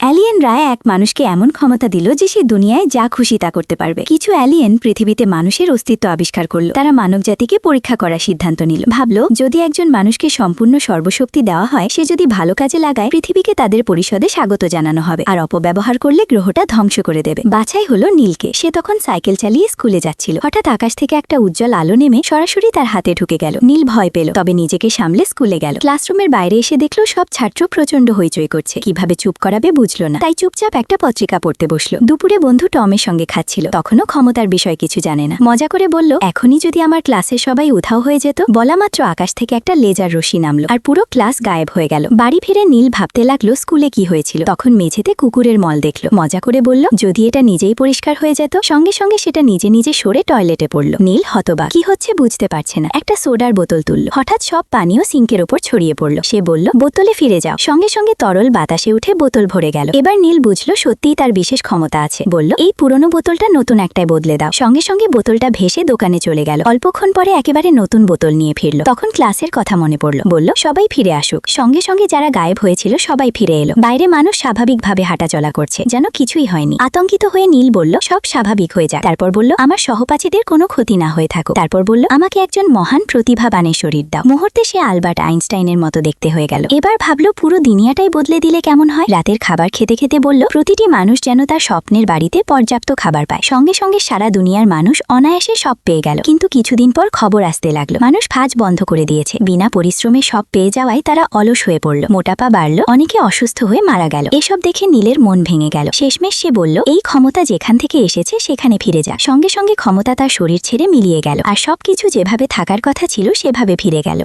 অ্যালিয়েনরা এক মানুষকে এমন ক্ষমতা দিল যে সে দুনিয়ায় যা খুশি তা করতে পারবে। কিছু অ্যালিয়েন পৃথিবীতে মানুষের অস্তিত্ব আবিষ্কার করল। তারা মানবজাতিকে পরীক্ষা করার সিদ্ধান্ত নিল। ভাবল, যদি একজন মানুষকে সম্পূর্ণ সর্বশক্তি দেওয়া হয়, সে যদি ভালো কাজে লাগায়, পৃথিবীকে তাদের পরিষদে স্বাগত জানানো হবে, আর অপব্যবহার করলে গ্রহটা ধ্বংস করে দেবে। বাছাই হলো নীলকে। সে তখন সাইকেল চালিয়ে স্কুলে যাচ্ছিল। হঠাৎ আকাশ থেকে একটা উজ্জ্বল আলো নেমে সরাসরি তার হাতে ঢুকে গেল। নীল ভয় পেল, তবে নিজেকে সামলে স্কুলে গেল। ক্লাসরুমের বাইরে এসে দেখল সব ছাত্র প্রচন্ড হইচই করছে। কিভাবে চুপ করাবে বুঝল না, তাই চুপচাপ একটা পত্রিকা পড়তে বসলো। দুপুরে বন্ধু টমের সঙ্গে খাচ্ছিল। তখনও ক্ষমতার বিষয় কিছু জানে না। মজা করে বলল, এখনই যদি আমার ক্লাসের সবাই উধাও হয়ে যেত। বলা মাত্র আকাশ থেকে একটা লেজার রশ্মি নামলো, আর পুরো ক্লাস গায়েব হয়ে গেল। বাড়ি ফিরে নীল ভাবতে লাগলো স্কুলে কি হয়েছিল। তখন মেঝেতে কুকুরের মল দেখলো। মজা করে বলল, যদি এটা নিজেই পরিষ্কার হয়ে যেত। সঙ্গে সঙ্গে সেটা নিজে নিজে সরে টয়লেটে পড়লো। নীল হতবাক, কি হচ্ছে বুঝতে পারছে না। একটা সোডার বোতল তুলল। হঠাৎ সব পানীয় সিঙ্কের ওপর ছড়িয়ে পড়ল। সে বলল, বোতলে ফিরে যাও। সঙ্গে সঙ্গে তরল বাতাসে উঠে বোতল ভরে গেল। এবার নীল বুঝল সত্যিই তার বিশেষ ক্ষমতা আছে। বলল, এই পুরনো বোতলটা নতুন একটাই বদলে দাও। সঙ্গে সঙ্গে বোতলটা ভেসে দোকানে চলে গেল। অল্পক্ষণ পরে একেবারে নতুন বোতল নিয়ে ফিরল। তখন ক্লাসের কথা মনে পড়ল। বলল, সবাই ফিরে আসুক। সঙ্গে সঙ্গে যারা গায়েব হয়েছিল সবাই ফিরে এলো। বাইরে মানুষ স্বাভাবিকভাবে হাঁটাচলা করছে, যেন কিছুই হয়নি। আতঙ্কিত হয়ে নীল বলল, সব স্বাভাবিক হয়ে যাক। তারপর বলল, আমার সহপাঠীদের কোনো ক্ষতি না হয়ে থাকুক। তারপর বলল, আমাকে একজন মহান প্রতিভাবানের শরীর দাও। মুহূর্তে সে আলবার্ট আইনস্টাইনের মতো দেখতে হয়ে গেল। এবার ভাবল, পুরো দুনিয়াটাই বদলে দিলে কেমন হয়। রাতের খাবার খেতে খেতে বলল, প্রতিটি মানুষ যেন তার স্বপ্নের বাড়িতে পর্যাপ্ত খাবার পায়। সঙ্গে সঙ্গে সারা দুনিয়ার মানুষ অনায়াসে সব পেয়ে গেল। কিন্তু কিছুদিন পর খবর আসতে লাগলো, মানুষ কাজ বন্ধ করে দিয়েছে। বিনা পরিশ্রমে সব পেয়ে যাওয়ায় তারা অলস হয়ে পড়ল। মোটাপা বাড়ল, অনেকে অসুস্থ হয়ে মারা গেল। এসব দেখে নীলের মন ভেঙে গেল। শেষমেশ সে বলল, এই ক্ষমতা যেখান থেকে এসেছে সেখানে ফিরে যা। সঙ্গে সঙ্গে ক্ষমতা তার শরীর ছেড়ে মিলিয়ে গেল, আর সবকিছু যেভাবে থাকার কথা ছিল সেভাবে ফিরে গেল।